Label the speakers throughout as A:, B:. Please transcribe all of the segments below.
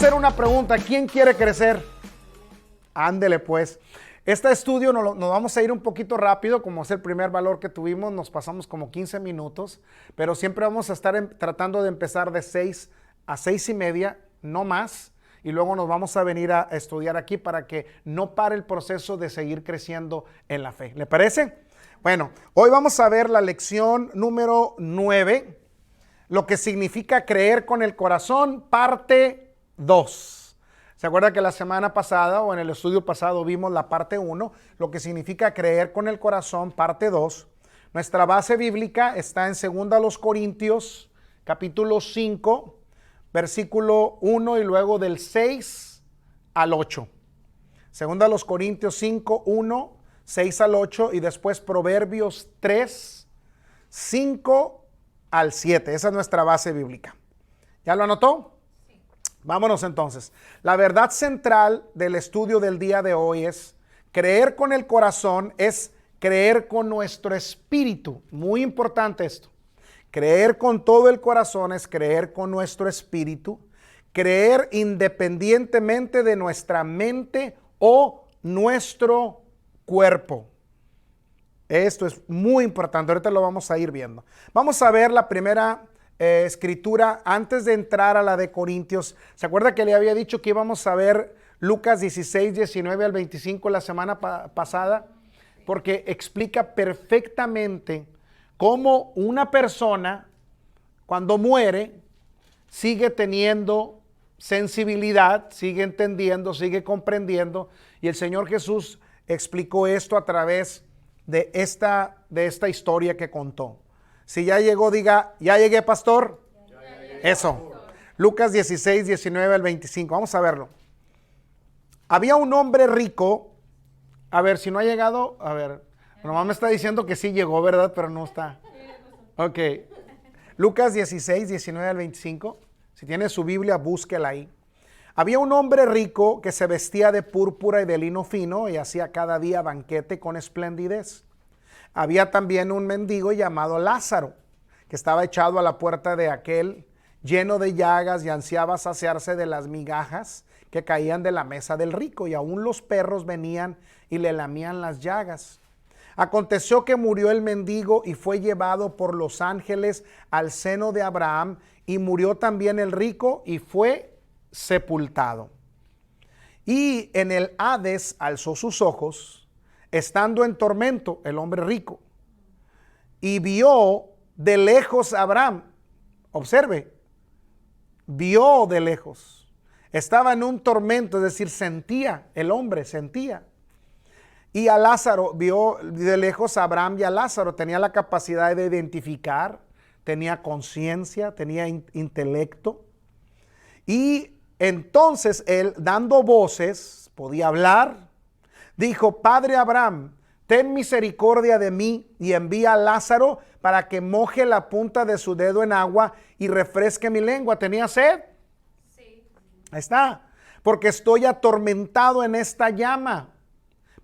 A: hacer una pregunta. ¿Quién quiere crecer? Ándele pues. Este estudio nos vamos a ir un poquito rápido, como es el primer valor que tuvimos, nos pasamos como 15 minutos, pero siempre vamos a estar tratando de empezar de 6 a 6:30, no más, y luego nos vamos a venir a estudiar aquí para que no pare el proceso de seguir creciendo en la fe. ¿Le parece? Bueno, hoy vamos a ver la lección número 9, lo que significa creer con el corazón, parte 2. ¿Se acuerda que la semana pasada o en el estudio pasado vimos la parte 1, lo que significa creer con el corazón, parte 2? Nuestra base bíblica está en 2 Corintios, capítulo 5, versículo 1 y luego del 6 al 8. 2 Corintios 5, 1, 6 al 8 y después Proverbios 3, 5 al 7. Esa es nuestra base bíblica. ¿Ya lo anotó? Vámonos entonces. La verdad central del estudio del día de hoy es creer con el corazón, es creer con nuestro espíritu. Muy importante esto. Creer con todo el corazón es creer con nuestro espíritu. Creer independientemente de nuestra mente o nuestro cuerpo. Esto es muy importante. Ahorita lo vamos a ir viendo. Vamos a ver la primera escritura antes de entrar a la de Corintios. ¿Se acuerda que le había dicho que íbamos a ver Lucas 16, 19 al 25 la semana pasada? Porque explica perfectamente cómo una persona cuando muere sigue teniendo sensibilidad, sigue entendiendo, sigue comprendiendo, y el Señor Jesús explicó esto a través de esta historia que contó. Si ya llegó, diga, ¿ya llegué, pastor? Ya llegué, eso. Pastor. Lucas 16, 19 al 25. Vamos a verlo. Había un hombre rico. A ver, si no ha llegado, a ver. Nomás me está diciendo que sí llegó, ¿verdad? Pero no está. Ok. Lucas 16, 19 al 25. Si tiene su Biblia, búsquela ahí. Había un hombre rico que se vestía de púrpura y de lino fino y hacía cada día banquete con esplendidez. Había también un mendigo llamado Lázaro, que estaba echado a la puerta de aquel, lleno de llagas, y ansiaba saciarse de las migajas que caían de la mesa del rico, y aún los perros venían y le lamían las llagas. Aconteció que murió el mendigo y fue llevado por los ángeles al seno de Abraham, y murió también el rico y fue sepultado. Y en el Hades alzó sus ojos, estando en tormento el hombre rico, y vio de lejos a Abraham. Observe, vio de lejos. Estaba en un tormento, es decir, sentía, el hombre sentía. Y a Lázaro, vio de lejos a Abraham y a Lázaro. Tenía la capacidad de identificar, tenía conciencia, tenía intelecto. Y entonces él, dando voces, podía hablar. Dijo: Padre Abraham, ten misericordia de mí y envía a Lázaro para que moje la punta de su dedo en agua y refresque mi lengua. ¿Tenía sed? Sí. Ahí está. Porque estoy atormentado en esta llama.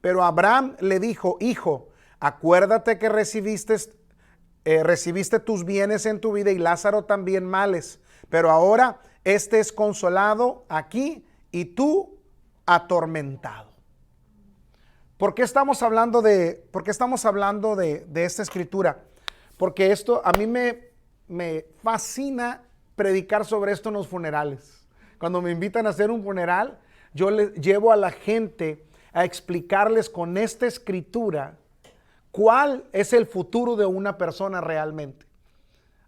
A: Pero Abraham le dijo: Hijo, acuérdate que recibiste tus bienes en tu vida y Lázaro también males. Pero ahora este es consolado aquí y tú atormentado. ¿Por qué estamos hablando de esta escritura? Porque esto a mí me fascina predicar sobre esto en los funerales. Cuando me invitan a hacer un funeral, yo les llevo a la gente a explicarles con esta escritura cuál es el futuro de una persona realmente.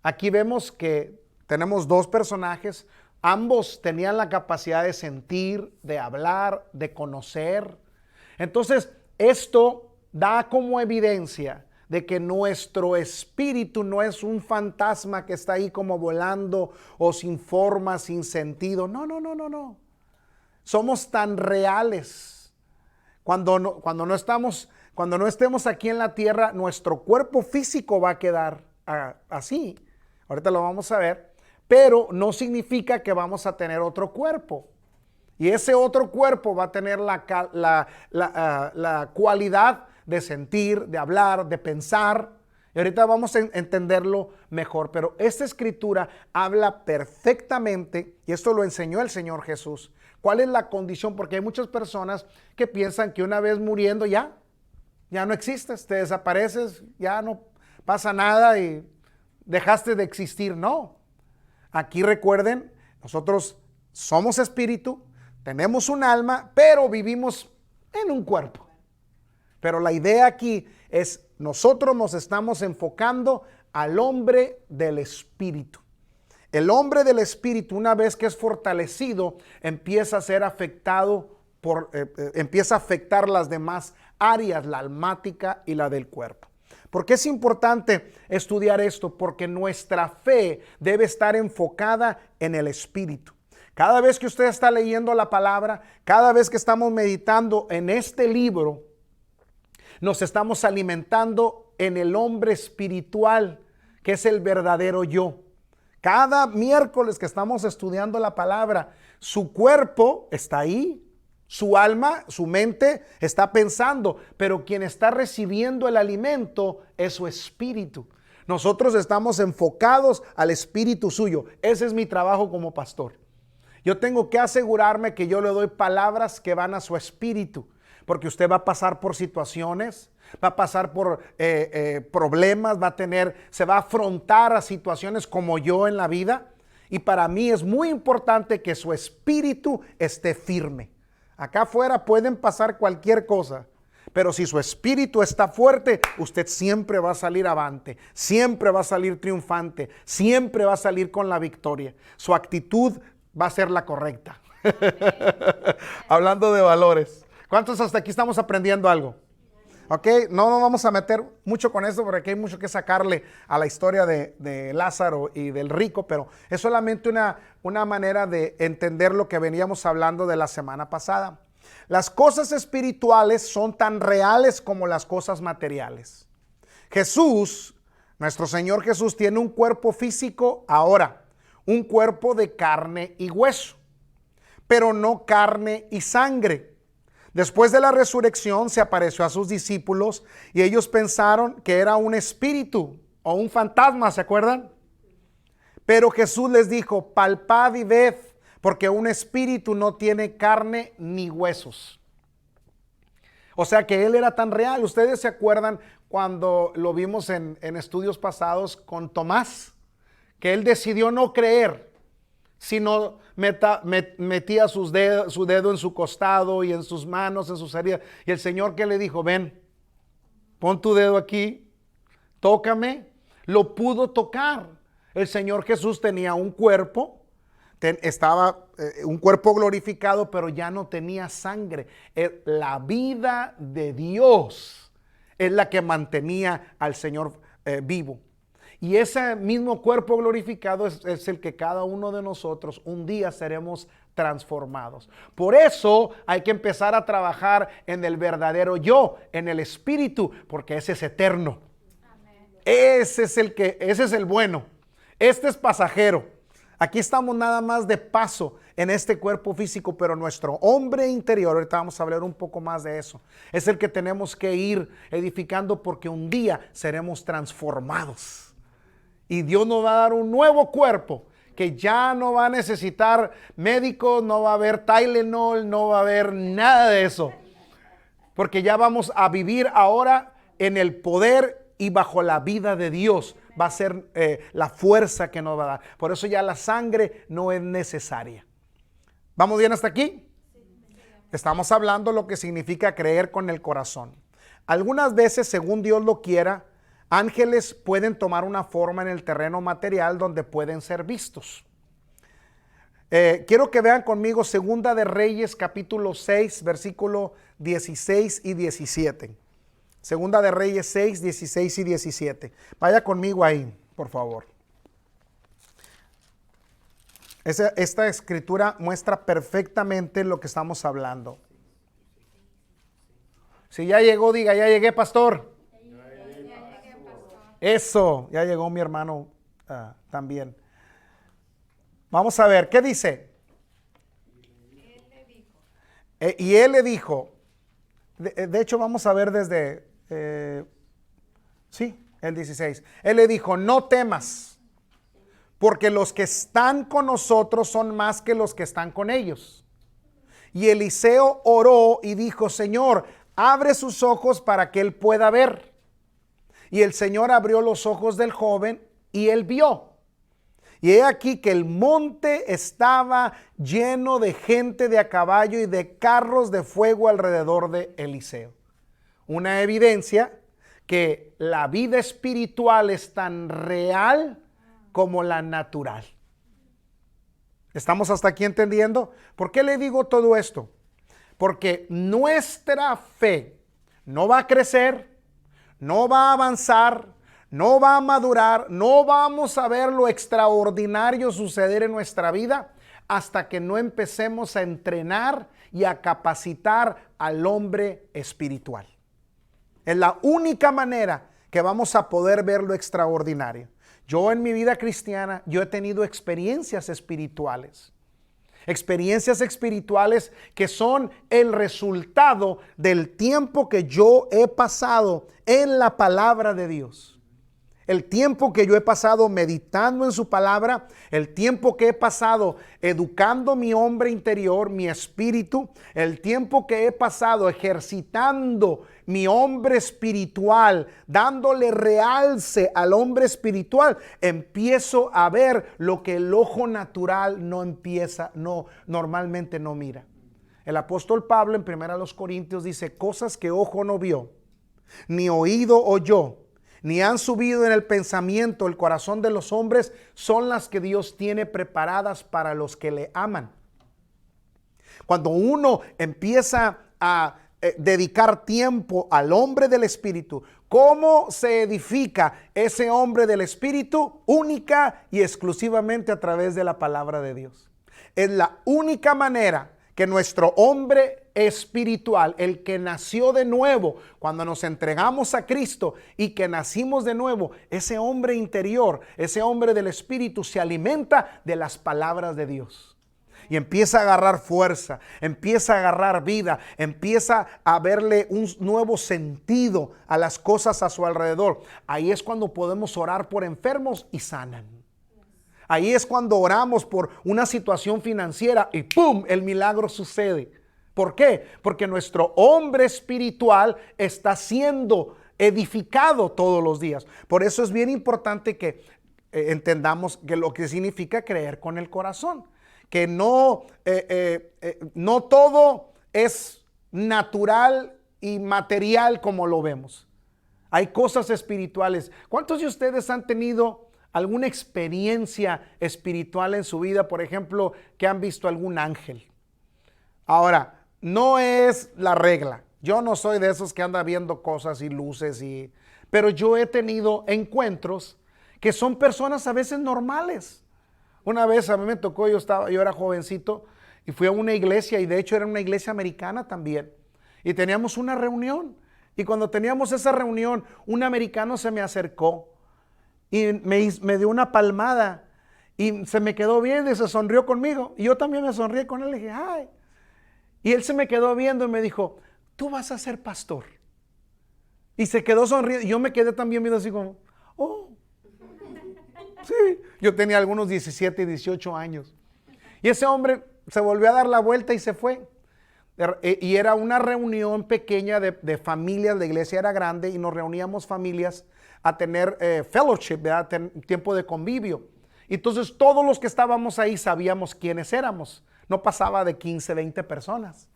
A: Aquí vemos que tenemos dos personajes, ambos tenían la capacidad de sentir, de hablar, de conocer. Entonces, esto da como evidencia de que nuestro espíritu no es un fantasma que está ahí como volando o sin forma, sin sentido. No. Somos tan reales. Cuando no estemos aquí en la tierra, nuestro cuerpo físico va a quedar así. Ahorita lo vamos a ver. Pero no significa que vamos a tener otro cuerpo. Y ese otro cuerpo va a tener la cualidad de sentir, de hablar, de pensar. Y ahorita vamos a entenderlo mejor, pero esta escritura habla perfectamente, y esto lo enseñó el Señor Jesús, cuál es la condición, porque hay muchas personas que piensan que una vez muriendo ya no existes, te desapareces, ya no pasa nada y dejaste de existir. No, aquí recuerden, nosotros somos espíritu, tenemos un alma, pero vivimos en un cuerpo. Pero la idea aquí es, nosotros nos estamos enfocando al hombre del espíritu. El hombre del espíritu, una vez que es fortalecido, empieza a ser afectado empieza a afectar las demás áreas, la almática y la del cuerpo. ¿Por qué es importante estudiar esto? Porque nuestra fe debe estar enfocada en el espíritu. Cada vez que usted está leyendo la palabra, cada vez que estamos meditando en este libro, nos estamos alimentando en el hombre espiritual, que es el verdadero yo. Cada miércoles que estamos estudiando la palabra, su cuerpo está ahí, su alma, su mente está pensando, pero quien está recibiendo el alimento es su espíritu. Nosotros estamos enfocados al espíritu suyo. Ese es mi trabajo como pastor. Yo tengo que asegurarme que yo le doy palabras que van a su espíritu, porque usted va a pasar por situaciones, va a pasar por problemas, se va a afrontar a situaciones como yo en la vida, y para mí es muy importante que su espíritu esté firme. Acá afuera pueden pasar cualquier cosa, pero si su espíritu está fuerte, usted siempre va a salir avante, siempre va a salir triunfante, siempre va a salir con la victoria. Su actitud va a ser la correcta. Hablando de valores. ¿Cuántos hasta aquí estamos aprendiendo algo? Ok, no nos vamos a meter mucho con esto porque aquí hay mucho que sacarle a la historia de Lázaro y del rico, pero es solamente una manera de entender lo que veníamos hablando de la semana pasada. Las cosas espirituales son tan reales como las cosas materiales. Jesús, nuestro Señor Jesús, tiene un cuerpo físico ahora, un cuerpo de carne y hueso, pero no carne y sangre. Después de la resurrección se apareció a sus discípulos y ellos pensaron que era un espíritu o un fantasma, ¿se acuerdan? Pero Jesús les dijo, palpad y ved, porque un espíritu no tiene carne ni huesos. O sea que él era tan real. ¿Ustedes se acuerdan cuando lo vimos en estudios pasados con Tomás? Que él decidió no creer, sino metía su dedo en su costado y en sus manos, en sus heridas. Y el Señor, ¿qué le dijo? Ven, pon tu dedo aquí, tócame. Lo pudo tocar. El Señor Jesús tenía un cuerpo, estaba un cuerpo glorificado, pero ya no tenía sangre. La vida de Dios es la que mantenía al Señor vivo. Y ese mismo cuerpo glorificado es el que cada uno de nosotros un día seremos transformados. Por eso hay que empezar a trabajar en el verdadero yo, en el espíritu, porque ese es eterno. Amén. Ese es el bueno. Este es pasajero. Aquí estamos nada más de paso en este cuerpo físico, pero nuestro hombre interior, ahorita vamos a hablar un poco más de eso, es el que tenemos que ir edificando, porque un día seremos transformados. Y Dios nos va a dar un nuevo cuerpo que ya no va a necesitar médicos, no va a haber Tylenol, no va a haber nada de eso. Porque ya vamos a vivir ahora en el poder y bajo la vida de Dios. Va a ser la fuerza que nos va a dar. Por eso ya la sangre no es necesaria. ¿Vamos bien hasta aquí? Estamos hablando lo que significa creer con el corazón. Algunas veces, según Dios lo quiera, ángeles pueden tomar una forma en el terreno material donde pueden ser vistos. Quiero que vean conmigo Segunda de Reyes capítulo 6, versículo 16 y 17. Segunda de Reyes 6, 16 y 17. Vaya conmigo ahí, por favor. Esta escritura muestra perfectamente lo que estamos hablando. Si ya llegó, diga, ya llegué, pastor. Eso, ya llegó mi hermano también. Vamos a ver, ¿qué dice? Y él le dijo, de hecho vamos a ver desde, sí, El 16. Él le dijo, no temas, porque los que están con nosotros son más que los que están con ellos. Y Eliseo oró y dijo, Señor, abre sus ojos para que él pueda ver. Y el Señor abrió los ojos del joven y él vio. Y he aquí que el monte estaba lleno de gente de a caballo y de carros de fuego alrededor de Eliseo. Una evidencia que la vida espiritual es tan real como la natural. ¿Estamos hasta aquí entendiendo? ¿Por qué le digo todo esto? Porque nuestra fe no va a crecer, no va a avanzar, no va a madurar, no vamos a ver lo extraordinario suceder en nuestra vida hasta que no empecemos a entrenar y a capacitar al hombre espiritual. Es la única manera que vamos a poder ver lo extraordinario. Yo en mi vida cristiana, yo he tenido experiencias espirituales. Experiencias espirituales que son el resultado del tiempo que yo he pasado en la palabra de Dios. El tiempo que yo he pasado meditando en su palabra, el tiempo que he pasado educando mi hombre interior, mi espíritu, el tiempo que he pasado ejercitando mi hombre espiritual, dándole realce al hombre espiritual, empiezo a ver lo que el ojo natural normalmente no mira. El apóstol Pablo en 1 Corintios dice, cosas que ojo no vio, ni oído oyó, ni han subido en el pensamiento, el corazón de los hombres, son las que Dios tiene preparadas para los que le aman. Cuando uno empieza a dedicar tiempo al hombre del Espíritu, ¿cómo se edifica ese hombre del Espíritu? Única y exclusivamente a través de la palabra de Dios. Es la única manera que nuestro hombre espiritual, el que nació de nuevo, cuando nos entregamos a Cristo y que nacimos de nuevo, ese hombre interior, ese hombre del Espíritu se alimenta de las palabras de Dios. Y empieza a agarrar fuerza, empieza a agarrar vida, empieza a verle un nuevo sentido a las cosas a su alrededor. Ahí es cuando podemos orar por enfermos y sanan. Ahí es cuando oramos por una situación financiera y ¡pum!, el milagro sucede. ¿Por qué? Porque nuestro hombre espiritual está siendo edificado todos los días. Por eso es bien importante que entendamos que lo que significa creer con el corazón. Que no todo es natural y material como lo vemos. Hay cosas espirituales. ¿Cuántos de ustedes han tenido alguna experiencia espiritual en su vida? Por ejemplo, que han visto algún ángel. Ahora, no es la regla. Yo no soy de esos que anda viendo cosas y luces, pero yo he tenido encuentros que son personas a veces normales. Una vez a mí me tocó, yo era jovencito y fui a una iglesia, y de hecho era una iglesia americana también. Y teníamos una reunión. Y cuando teníamos esa reunión, un americano se me acercó y me dio una palmada y se me quedó viendo y se sonrió conmigo. Y yo también me sonríe con él y le dije, ¡ay! Y él se me quedó viendo y me dijo, tú vas a ser pastor. Y se quedó sonriendo. Y yo me quedé también viendo así como, oh, sí. Yo tenía algunos 17 y 18 años. Y ese hombre se volvió a dar la vuelta y se fue. Y era una reunión pequeña de familias, la iglesia era grande y nos reuníamos familias a tener fellowship, ¿verdad? Tiempo de convivio. Entonces todos los que estábamos ahí sabíamos quiénes éramos. No pasaba de 15, 20 personas.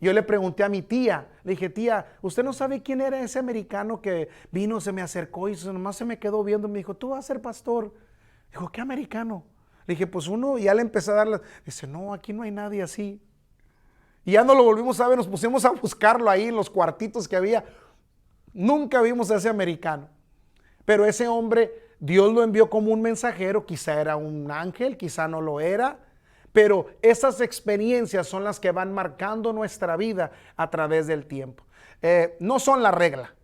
A: Yo le pregunté a mi tía, le dije, tía, ¿usted no sabe quién era ese americano que vino, se me acercó y nomás se me quedó viendo y me dijo, tú vas a ser pastor? Dijo, ¿qué americano? Le dije, pues uno, y ya le empecé a darle. Dice, no, aquí no hay nadie así. Y ya no lo volvimos a ver, nos pusimos a buscarlo ahí en los cuartitos que había. Nunca vimos a ese americano. Pero ese hombre, Dios lo envió como un mensajero, quizá era un ángel, quizá no lo era. Pero esas experiencias son las que van marcando nuestra vida a través del tiempo. No son la regla,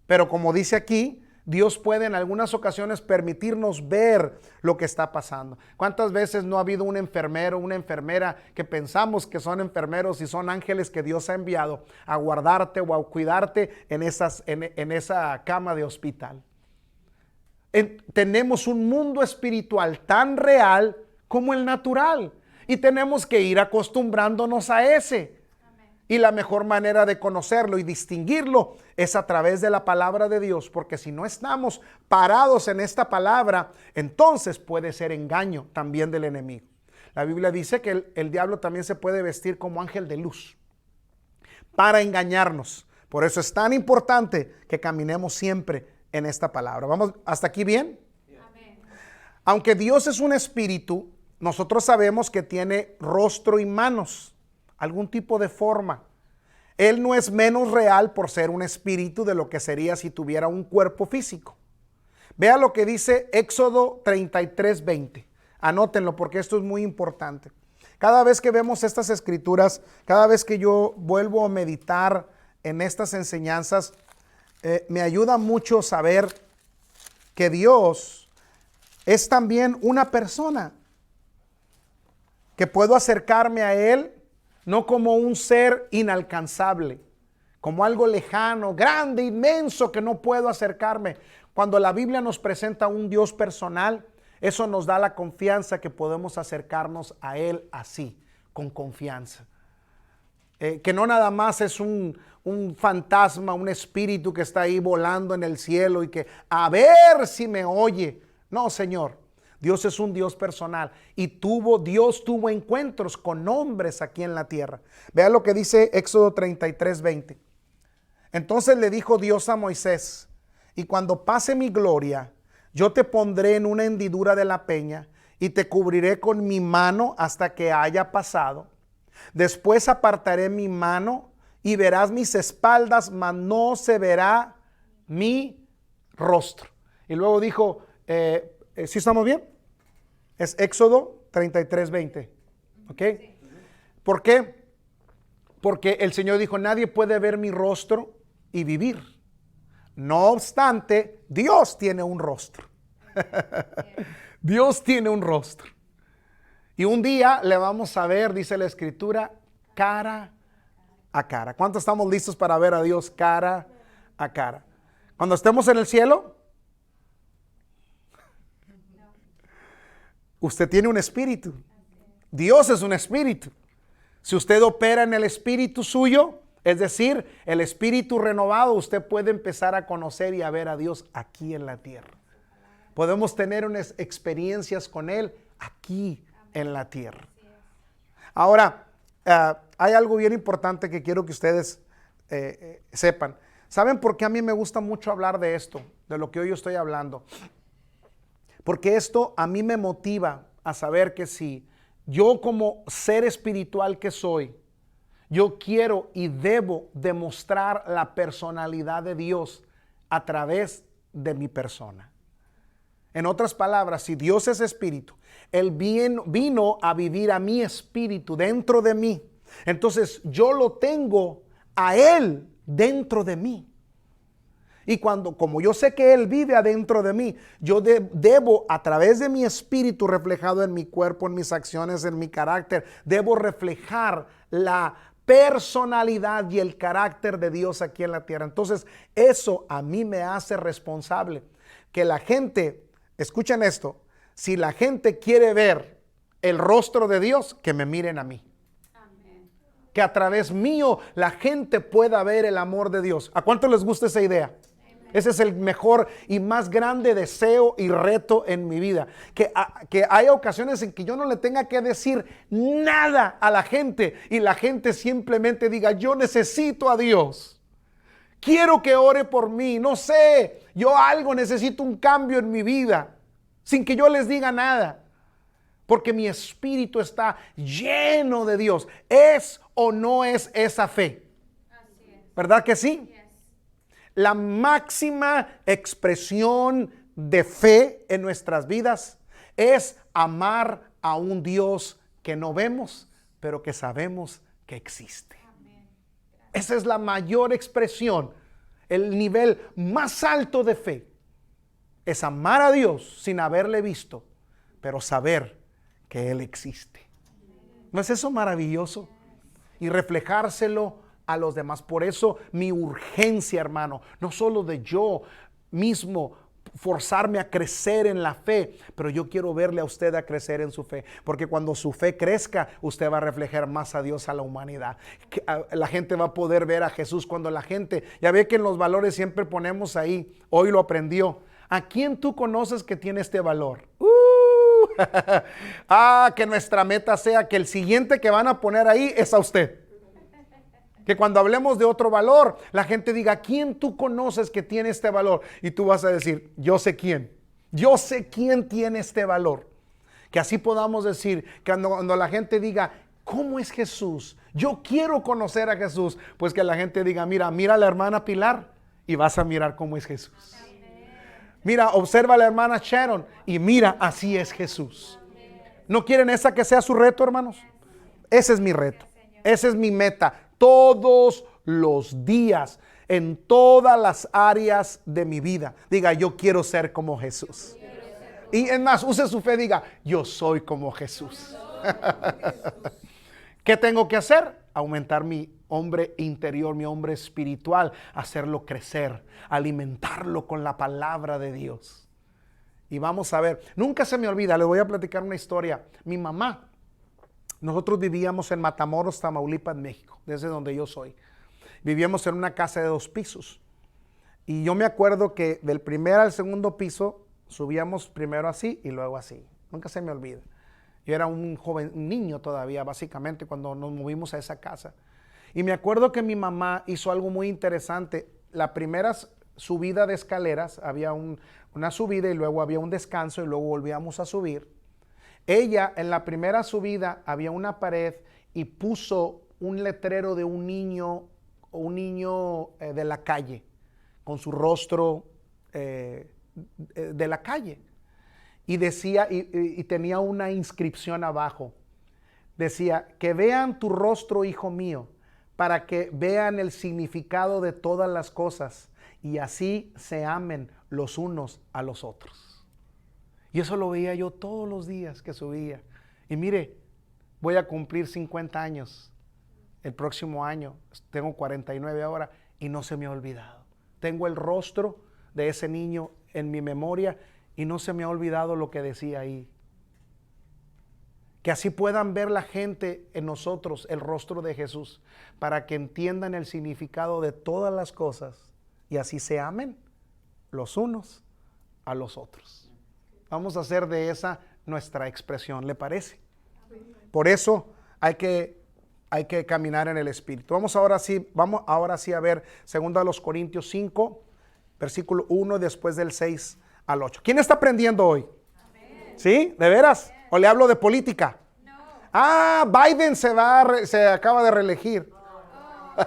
A: pero como dice aquí, Dios puede en algunas ocasiones permitirnos ver lo que está pasando. ¿Cuántas veces no ha habido un enfermero, una enfermera que pensamos que son enfermeros y son ángeles que Dios ha enviado a guardarte o a cuidarte en esa cama de hospital? tenemos un mundo espiritual tan real como el natural. Y tenemos que ir acostumbrándonos a ese. Y la mejor manera de conocerlo y distinguirlo es a través de la palabra de Dios, porque si no estamos parados en esta palabra, entonces puede ser engaño también del enemigo. La Biblia dice que el diablo también se puede vestir como ángel de luz para engañarnos. Por eso es tan importante que caminemos siempre en esta palabra. ¿Vamos hasta aquí bien? Amén. Aunque Dios es un espíritu, nosotros sabemos que tiene rostro y manos, algún tipo de forma. Él no es menos real por ser un espíritu de lo que sería si tuviera un cuerpo físico. Vea lo que dice Éxodo 33:20. Anótenlo porque esto es muy importante. Cada vez que vemos estas escrituras, cada vez que yo vuelvo a meditar en estas enseñanzas, me ayuda mucho saber que Dios es también una persona, que puedo acercarme a Él no como un ser inalcanzable, como algo lejano, grande, inmenso, que no puedo acercarme. Cuando la Biblia nos presenta un Dios personal, eso nos da la confianza que podemos acercarnos a Él así, con confianza. Que no nada más es un fantasma, un espíritu que está ahí volando en el cielo y que a ver si me oye. No, Señor. Dios es un Dios personal y Dios tuvo encuentros con hombres aquí en la tierra. Vea lo que dice Éxodo 33:20. Entonces le dijo Dios a Moisés: y cuando pase mi gloria, yo te pondré en una hendidura de la peña y te cubriré con mi mano hasta que haya pasado. Después apartaré mi mano y verás mis espaldas, mas no se verá mi rostro. Y luego dijo, ¿sí estamos bien? Es Éxodo 33:20. ¿Ok? ¿Por qué? Porque el Señor dijo, nadie puede ver mi rostro y vivir. No obstante, Dios tiene un rostro. Dios tiene un rostro. Y un día le vamos a ver, dice la Escritura, cara a cara. ¿Cuántos estamos listos para ver a Dios cara a cara? Cuando estemos en el cielo, usted tiene un espíritu. Dios es un espíritu. Si usted opera en el espíritu suyo, es decir, el espíritu renovado, usted puede empezar a conocer y a ver a Dios aquí en la tierra. Podemos tener unas experiencias con Él aquí en la tierra. Ahora, hay algo bien importante que quiero que ustedes sepan. ¿Saben por qué a mí me gusta mucho hablar de esto, de lo que hoy estoy hablando? Porque esto a mí me motiva a saber que si yo como ser espiritual que soy, yo quiero y debo demostrar la personalidad de Dios a través de mi persona. En otras palabras, si Dios es espíritu, Él vino a vivir a mi espíritu dentro de mí. Entonces yo lo tengo a Él dentro de mí. Y como yo sé que Él vive adentro de mí, yo debo a través de mi espíritu reflejado en mi cuerpo, en mis acciones, en mi carácter, debo reflejar la personalidad y el carácter de Dios aquí en la tierra. Entonces eso a mí me hace responsable. Que la gente, escuchen esto, si la gente quiere ver el rostro de Dios, que me miren a mí. Amén. Que a través mío la gente pueda ver el amor de Dios. ¿A cuánto les gusta esa idea? Ese es el mejor y más grande deseo y reto en mi vida. Que haya ocasiones en que yo no le tenga que decir nada a la gente y la gente simplemente diga, yo necesito a Dios. Quiero que ore por mí. No sé, yo necesito un cambio en mi vida sin que yo les diga nada. Porque mi espíritu está lleno de Dios. ¿Es o no es esa fe? Así es. ¿Verdad que sí? La máxima expresión de fe en nuestras vidas es amar a un Dios que no vemos, pero que sabemos que existe. Esa es la mayor expresión, el nivel más alto de fe. Es amar a Dios sin haberle visto, pero saber que Él existe. ¿No es eso maravilloso? Y reflejárselo a los demás. Por eso mi urgencia, hermano, no solo de yo mismo forzarme a crecer en la fe, pero yo quiero verle a usted a crecer en su fe, porque cuando su fe crezca, usted va a reflejar más a Dios a la humanidad. La gente va a poder ver a Jesús cuando la gente, ya ve que en los valores siempre ponemos ahí, hoy lo aprendió, ¿a quién tú conoces que tiene este valor? Que nuestra meta sea que el siguiente que van a poner ahí es a usted. Que cuando hablemos de otro valor, la gente diga, ¿quién tú conoces que tiene este valor? Y tú vas a decir, yo sé quién. Yo sé quién tiene este valor. Que así podamos decir, que cuando la gente diga, ¿cómo es Jesús? Yo quiero conocer a Jesús. Pues que la gente diga, mira a la hermana Pilar y vas a mirar cómo es Jesús. Mira, observa a la hermana Sharon y mira, así es Jesús. ¿No quieren esa que sea su reto, hermanos? Ese es mi reto. Esa es mi meta. Todos los días, en todas las áreas de mi vida, diga, yo quiero ser como Jesús. Y es más, use su fe, diga, yo soy como Jesús. ¿Qué tengo que hacer? Aumentar mi hombre interior, mi hombre espiritual, hacerlo crecer, alimentarlo con la palabra de Dios. Y vamos a ver, nunca se me olvida, les voy a platicar una historia. Mi mamá, nosotros vivíamos en Matamoros, Tamaulipas, México, desde donde yo soy. Vivíamos en una casa de 2 pisos. Y yo me acuerdo que del primer al segundo piso subíamos primero así y luego así. Nunca se me olvida. Yo era un niño todavía, básicamente, cuando nos movimos a esa casa. Y me acuerdo que mi mamá hizo algo muy interesante. La primera subida de escaleras, había una subida y luego había un descanso y luego volvíamos a subir. Ella en la primera subida había una pared y puso un letrero de un niño de la calle, con su rostro de la calle. Y decía, y tenía una inscripción abajo. Decía, que vean tu rostro, hijo mío, para que vean el significado de todas las cosas y así se amen los unos a los otros. Y eso lo veía yo todos los días que subía. Y mire, voy a cumplir 50 años el próximo año. Tengo 49 ahora y no se me ha olvidado. Tengo el rostro de ese niño en mi memoria y no se me ha olvidado lo que decía ahí. Que así puedan ver la gente en nosotros el rostro de Jesús, para que entiendan el significado de todas las cosas y así se amen los unos a los otros. Vamos a hacer de esa nuestra expresión, ¿le parece? Por eso hay que caminar en el Espíritu. Vamos ahora sí a ver 2 Corintios 5, versículo 1, después del 6 al 8. ¿Quién está aprendiendo hoy? Amén. ¿Sí? ¿De veras? ¿O le hablo de política? No. Biden se acaba de reelegir. Oh.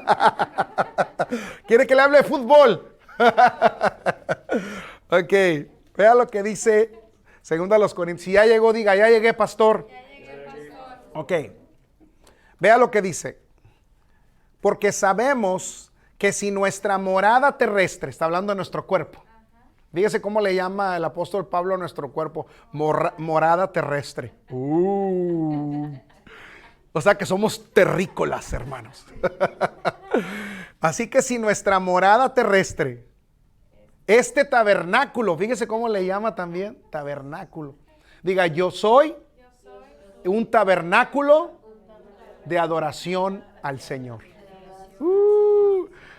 A: ¿Quiere que le hable de fútbol? Ok, vea lo que dice 2 Corintios. Si ya llegó, diga, ya llegué, pastor. Ya llegué, pastor. Ok, vea lo que dice. Porque sabemos que si nuestra morada terrestre, está hablando de nuestro cuerpo. Fíjese cómo le llama el apóstol Pablo a nuestro cuerpo, morada terrestre. O sea que somos terrícolas, hermanos. Así que si nuestra morada terrestre, este tabernáculo, fíjese cómo le llama también, tabernáculo. Diga, yo soy un tabernáculo de adoración al Señor.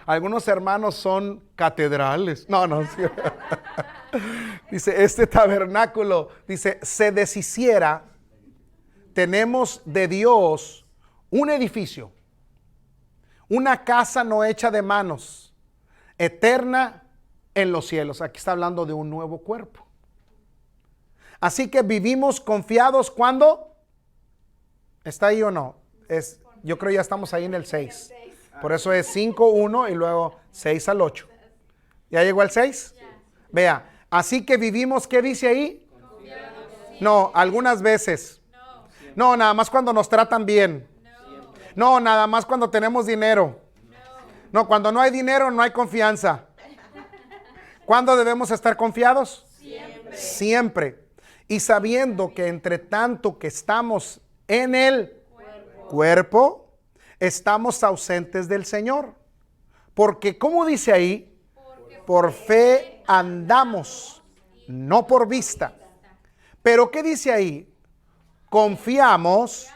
A: Algunos hermanos son catedrales. No. Dice, este tabernáculo, dice, se deshiciera, tenemos de Dios un edificio, una casa no hecha de manos, eterna en los cielos. Aquí está hablando de un nuevo cuerpo. Así que vivimos confiados cuando, ¿está ahí o no? Yo creo ya estamos ahí en el 6. Por eso es 5, 1 y luego 6 al 8. ¿Ya llegó al 6? Vea, así que vivimos, ¿qué dice ahí? No, algunas veces. No, nada más cuando nos tratan bien. No, nada más cuando tenemos dinero. No, cuando no hay dinero no hay confianza. ¿Cuándo debemos estar confiados? Siempre. Y sabiendo que entre tanto que estamos en el cuerpo, estamos ausentes del Señor. Porque, ¿cómo dice ahí? Por fe andamos no por vista. Pero ¿qué dice ahí? Confiamos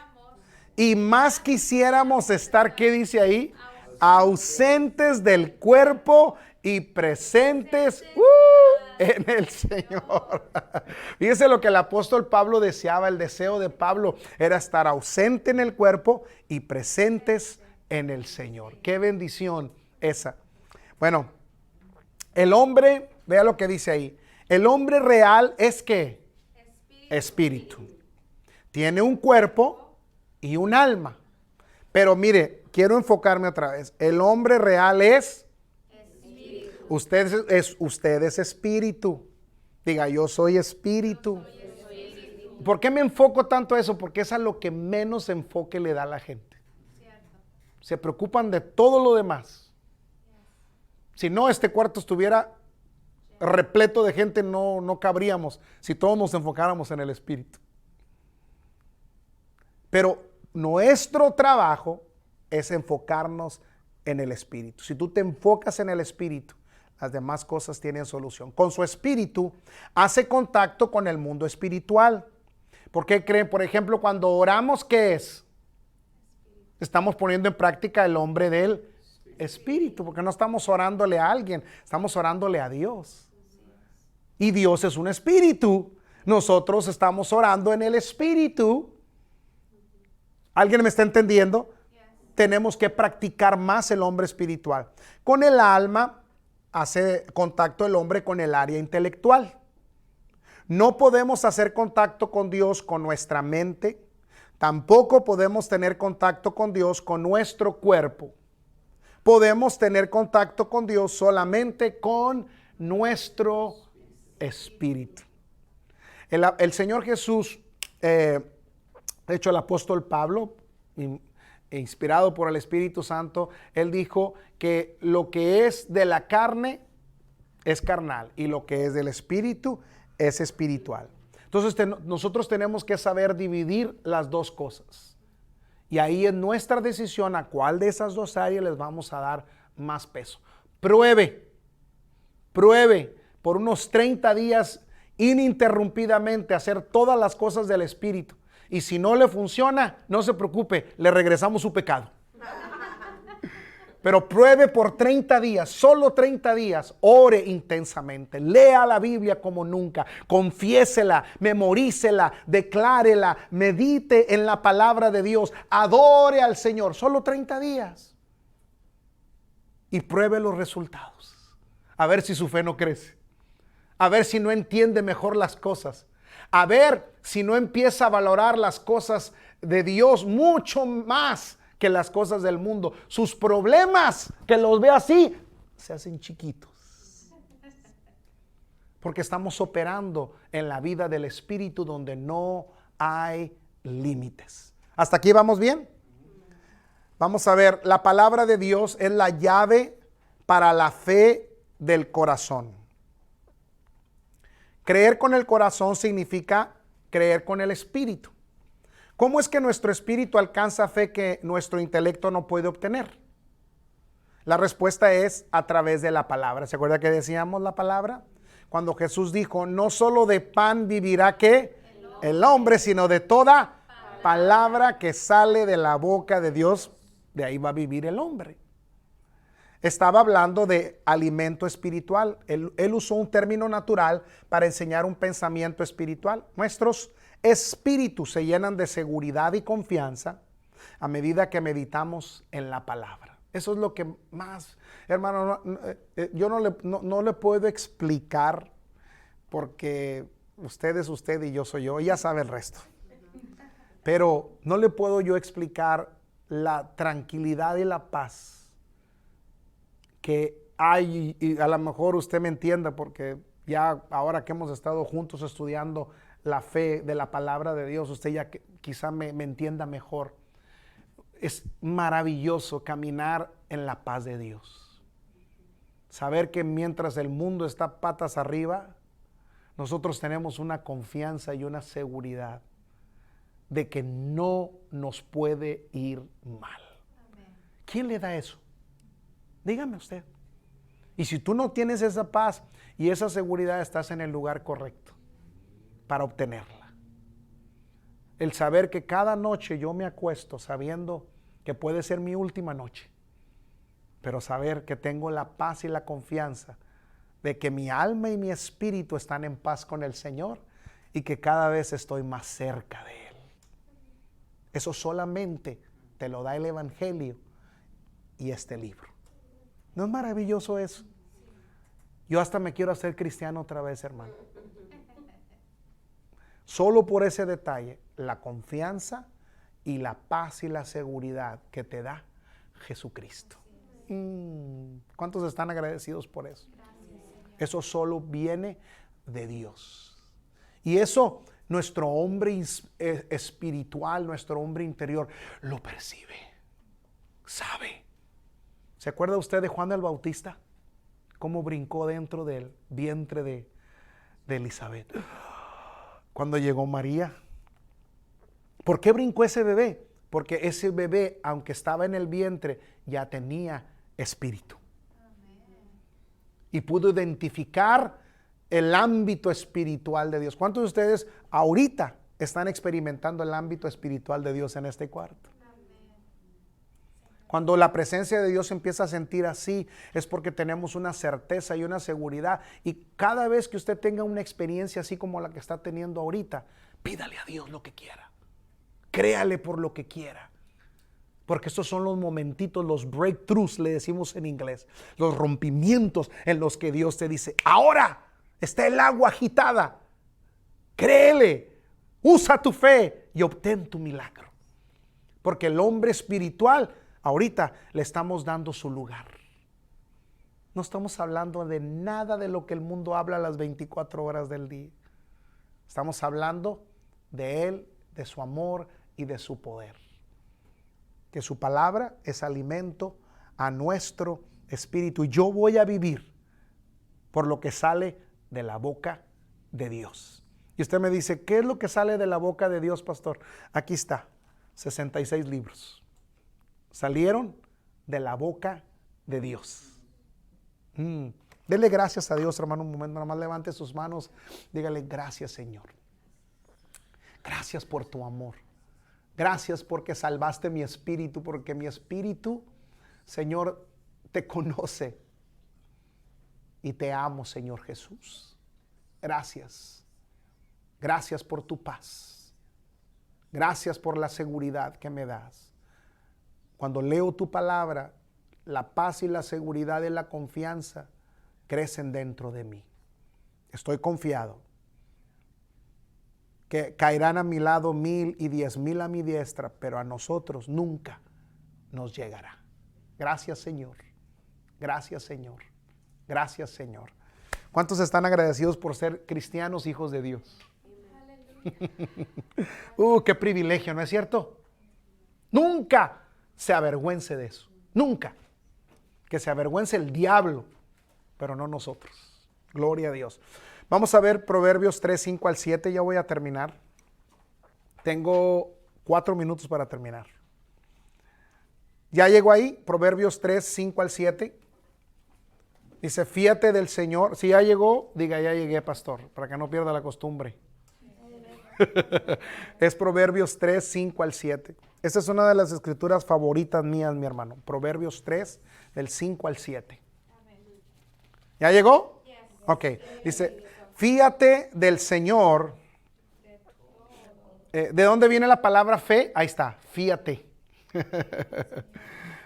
A: y más quisiéramos estar, ¿qué dice ahí? Ausentes del cuerpo y presentes en el Señor. Fíjese lo que el apóstol Pablo deseaba. El deseo de Pablo era estar ausente en el cuerpo y presentes en el Señor. Qué bendición esa. Bueno, el hombre, vea lo que dice ahí. El hombre real es ¿qué? Espíritu. Tiene un cuerpo y un alma. Pero mire, quiero enfocarme otra vez. El hombre real es espíritu. Usted es espíritu. Diga, yo soy espíritu. ¿Por qué me enfoco tanto eso? Porque es a lo que menos enfoque le da a la gente. Se preocupan de todo lo demás. Si no, este cuarto estuviera repleto de gente, no cabríamos si todos nos enfocáramos en el espíritu. Pero nuestro trabajo es enfocarnos en el espíritu. Si tú te enfocas en el espíritu, las demás cosas tienen solución. Con su espíritu hace contacto con el mundo espiritual. ¿Por qué creen? Por ejemplo, cuando oramos, ¿qué es? Estamos poniendo en práctica el hombre del espíritu, porque no estamos orándole a alguien, estamos orándole a Dios. Y Dios es un espíritu. Nosotros estamos orando en el espíritu. ¿Alguien me está entendiendo? Tenemos que practicar más el hombre espiritual. Con el alma hace contacto el hombre con el área intelectual. No podemos hacer contacto con Dios con nuestra mente. Tampoco podemos tener contacto con Dios con nuestro cuerpo. Podemos tener contacto con Dios solamente con nuestro espíritu. El Señor Jesús, de hecho el apóstol Pablo, inspirado por el Espíritu Santo, él dijo que lo que es de la carne es carnal y lo que es del espíritu es espiritual. Entonces nosotros tenemos que saber dividir las dos cosas. Y ahí es nuestra decisión a cuál de esas dos áreas les vamos a dar más peso. Pruebe por unos 30 días ininterrumpidamente hacer todas las cosas del espíritu. Y si no le funciona, no se preocupe, le regresamos su pecado. Pero pruebe por 30 días, solo 30 días, ore intensamente, lea la Biblia como nunca, confiésela, memorícela, declárela, medite en la palabra de Dios, adore al Señor, solo 30 días. Y pruebe los resultados, a ver si su fe no crece, a ver si no entiende mejor las cosas, a ver si no empieza a valorar las cosas de Dios mucho más que las cosas del mundo. Sus problemas, que los ve así, se hacen chiquitos. Porque estamos operando en la vida del Espíritu donde no hay límites. ¿Hasta aquí vamos bien? Vamos a ver, la palabra de Dios es la llave para la fe del corazón. Creer con el corazón significa creer con el Espíritu. ¿Cómo es que nuestro espíritu alcanza fe que nuestro intelecto no puede obtener? La respuesta es a través de la palabra. ¿Se acuerda que decíamos la palabra? Cuando Jesús dijo, no solo de pan vivirá ¿qué? El hombre, sino de toda palabra que sale de la boca de Dios, de ahí va a vivir el hombre. Estaba hablando de alimento espiritual. Él usó un término natural para enseñar un pensamiento espiritual. Nuestros espíritus se llenan de seguridad y confianza a medida que meditamos en la palabra. Eso es lo que más, hermano, yo no le puedo explicar porque usted es usted y yo soy yo, y ya sabe el resto. Pero no le puedo yo explicar la tranquilidad y la paz que hay, y a lo mejor usted me entienda porque ya ahora que hemos estado juntos estudiando la fe de la palabra de Dios, usted ya quizá me entienda mejor. Es maravilloso caminar en la paz de Dios. Saber que mientras el mundo está patas arriba, nosotros tenemos una confianza y una seguridad de que no nos puede ir mal. ¿Quién le da eso? Dígame usted. Y si tú no tienes esa paz y esa seguridad, estás en el lugar correcto para obtenerla. El saber que cada noche yo me acuesto sabiendo que puede ser mi última noche, pero saber que tengo la paz y la confianza de que mi alma y mi espíritu están en paz con el Señor y que cada vez estoy más cerca de Él. Eso solamente te lo da el Evangelio y este libro. ¿No es maravilloso eso? Yo hasta me quiero hacer cristiano otra vez, hermano. Solo por ese detalle, la confianza y la paz y la seguridad que te da Jesucristo. ¿Cuántos están agradecidos por eso? Eso solo viene de Dios. Y eso nuestro hombre espiritual, nuestro hombre interior, lo percibe, sabe. ¿Se acuerda usted de Juan el Bautista? Cómo brincó dentro del vientre de Elizabeth. Cuando llegó María. ¿Por qué brincó ese bebé? Porque ese bebé, aunque estaba en el vientre, ya tenía espíritu. Y pudo identificar el ámbito espiritual de Dios. ¿Cuántos de ustedes ahorita están experimentando el ámbito espiritual de Dios en este cuarto? Cuando la presencia de Dios empieza a sentir así, es porque tenemos una certeza y una seguridad. Y cada vez que usted tenga una experiencia así como la que está teniendo ahorita, pídale a Dios lo que quiera. Créale por lo que quiera. Porque estos son los momentitos, los breakthroughs, le decimos en inglés. Los rompimientos en los que Dios te dice, ahora está el agua agitada. Créele, usa tu fe y obtén tu milagro. Porque el hombre espiritual, ahorita le estamos dando su lugar. No estamos hablando de nada de lo que el mundo habla las 24 horas del día. Estamos hablando de Él, de su amor y de su poder. Que su palabra es alimento a nuestro espíritu. Y yo voy a vivir por lo que sale de la boca de Dios. Y usted me dice, ¿qué es lo que sale de la boca de Dios, pastor? Aquí está, 66 libros. Salieron de la boca de Dios. Dele gracias a Dios, hermano, un momento. Nada más levante sus manos. Dígale, gracias, Señor. Gracias por tu amor. Gracias porque salvaste mi espíritu, porque mi espíritu, Señor, te conoce. Y te amo, Señor Jesús. Gracias. Gracias por tu paz. Gracias por la seguridad que me das. Cuando leo tu palabra, la paz y la seguridad y la confianza crecen dentro de mí. Estoy confiado que caerán a mi lado 1000 y 10,000 a mi diestra, pero a nosotros nunca nos llegará. Gracias, Señor. Gracias, Señor. Gracias, Señor. ¿Cuántos están agradecidos por ser cristianos, hijos de Dios? Qué privilegio, ¿no es cierto? Nunca se avergüence de eso. Nunca. Que se avergüence el diablo, pero no nosotros. Gloria a Dios. Vamos a ver Proverbios 3, 5 al 7. Ya voy a terminar. Tengo 4 minutos para terminar. Ya llegó ahí, Proverbios 3, 5 al 7. Dice, fíate del Señor. Si ya llegó, diga, ya llegué, pastor, para que no pierda la costumbre. Es Proverbios 3, 5 al 7. Esta es una de las escrituras favoritas mías, mi hermano. Proverbios 3, del 5 al 7. ¿Ya llegó? Ok. Dice, fíate del Señor. ¿De dónde viene la palabra fe? Ahí está, fíate.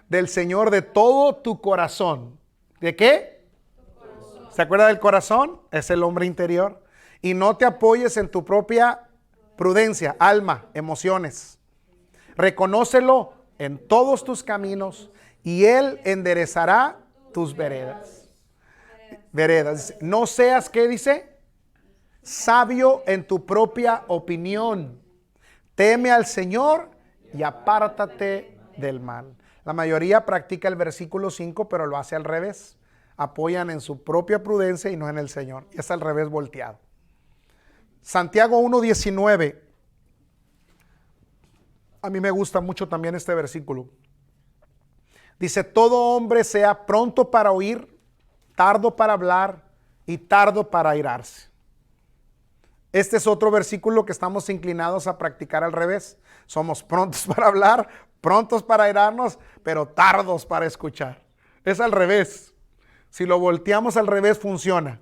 A: Del Señor de todo tu corazón. ¿De qué? ¿Se acuerda del corazón? Es el hombre interior. Y no te apoyes en tu propia prudencia, alma, emociones. Reconócelo en todos tus caminos y Él enderezará tus veredas. Veredas. No seas, ¿qué dice? Sabio en tu propia opinión. Teme al Señor y apártate del mal. La mayoría practica el versículo 5, pero lo hace al revés. Apoyan en su propia prudencia y no en el Señor. Y es al revés volteado. Santiago 1:19. A mí me gusta mucho también este versículo. Dice, todo hombre sea pronto para oír, tardo para hablar y tardo para airarse. Este es otro versículo que estamos inclinados a practicar al revés. Somos prontos para hablar, prontos para airarnos, pero tardos para escuchar. Es al revés. Si lo volteamos al revés, funciona.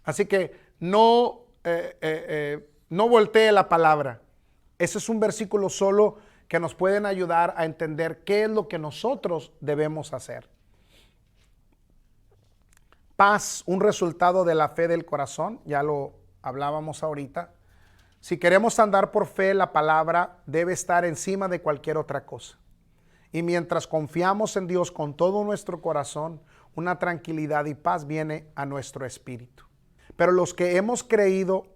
A: Así que no voltee la palabra. Ese es un versículo solo que nos pueden ayudar a entender qué es lo que nosotros debemos hacer. Paz, un resultado de la fe del corazón, ya lo hablábamos ahorita. Si queremos andar por fe, la palabra debe estar encima de cualquier otra cosa. Y mientras confiamos en Dios con todo nuestro corazón, una tranquilidad y paz viene a nuestro espíritu. Pero los que hemos creído,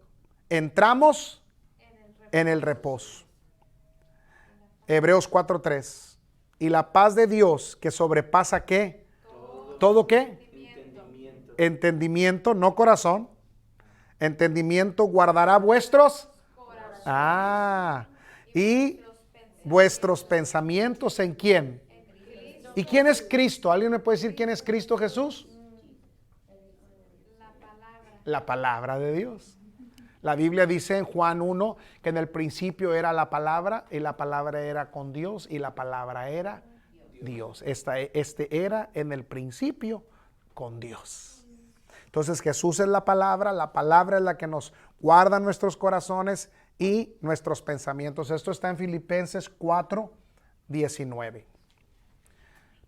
A: entramos en el reposo. Hebreos 4:3. Y la paz de Dios que sobrepasa ¿qué? ¿Todo qué? Entendimiento, no corazón. Entendimiento guardará vuestros corazones. Y vuestros pensamientos ¿en quién? ¿Y quién es Cristo? ¿Alguien me puede decir quién es Cristo Jesús? La palabra de Dios. La Biblia dice en Juan 1 que en el principio era la palabra y la palabra era con Dios y la palabra era Dios. Este era en el principio con Dios. Entonces Jesús es la palabra es la que nos guarda nuestros corazones y nuestros pensamientos. Esto está en Filipenses 4:19.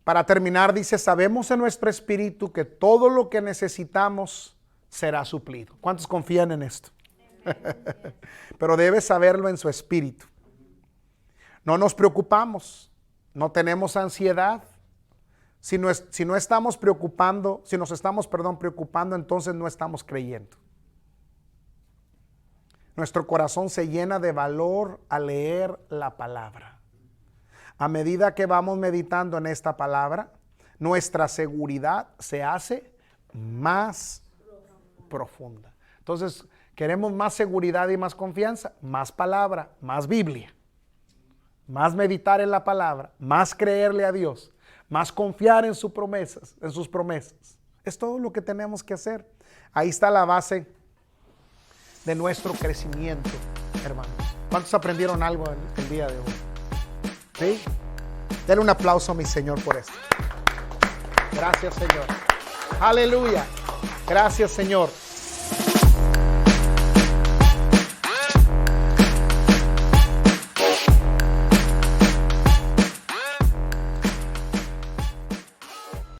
A: Para terminar dice, sabemos en nuestro espíritu que todo lo que necesitamos será suplido. ¿Cuántos confían en esto? Pero debes saberlo en su espíritu. No nos preocupamos, no tenemos ansiedad. Si nos estamos preocupando, entonces no estamos creyendo. Nuestro corazón se llena de valor al leer la palabra. A medida que vamos meditando en esta palabra, nuestra seguridad se hace más profunda. Entonces, queremos más seguridad y más confianza, más palabra, más Biblia, más meditar en la palabra, más creerle a Dios, más confiar en sus promesas. Es todo lo que tenemos que hacer. Ahí está la base de nuestro crecimiento, hermanos. ¿Cuántos aprendieron algo el día de hoy? ¿Sí? Denle un aplauso a mi Señor por esto. Gracias, Señor. Aleluya. Gracias, Señor.